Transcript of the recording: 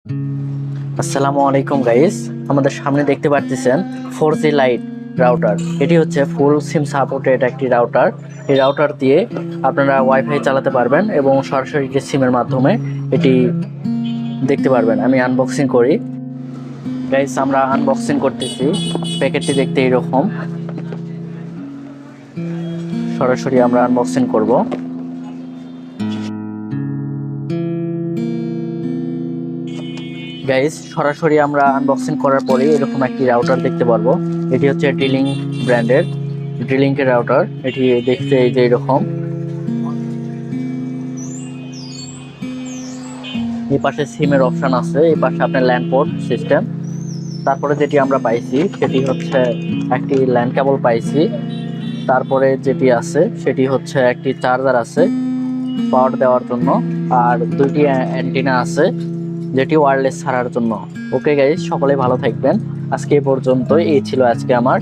আসসালামু আলাইকুম গাইস, আমাদের সামনে দেখতে পাচ্ছেন 4G লাইট রাউটার। এটি হচ্ছে ফুল সিম সাপোর্টেড একটি রাউটার। এই রাউটার দিয়ে আপনারা ওয়াইফাই চালাতে পারবেন এবং সরাসরি সিমের মাধ্যমে এটি দেখতে পারবেন। আমি আনবক্সিং করি গাইস, আমরা আনবক্সিং করতেছি। প্যাকেটটি দেখতে এইরকম, সরাসরি আমরা আনবক্সিং করব। গাইস, সরাসরি আমরা আনবক্সিং করার পরে এরকম একটি রাউটার দেখতে পারবো। এটি হচ্ছে ড্রিলিং ব্র্যান্ডের ড্রিলিংকের রাউটার। এটি দেখতে এই যে এরকম। এই পাশে সিমের অপশন আছে, এই পাশে আপনার ল্যান্ড পোর্ট সিস্টেম। তারপরে যেটি আমরা পাইছি সেটি হচ্ছে একটি ল্যান্ড কেবল পাইছি। তারপরে যেটি আছে সেটি হচ্ছে একটি চার্জার আছে পাওয়ার দেওয়ার জন্য, আর দুইটি অ্যান্টেনা আছে যেটি ওয়্যারলেস ছাড়ার জন্য। ওকে গাইস, সকলে ভালো থাকবেন। আজকে এই পর্যন্ত। এই ছিল আজকে আমার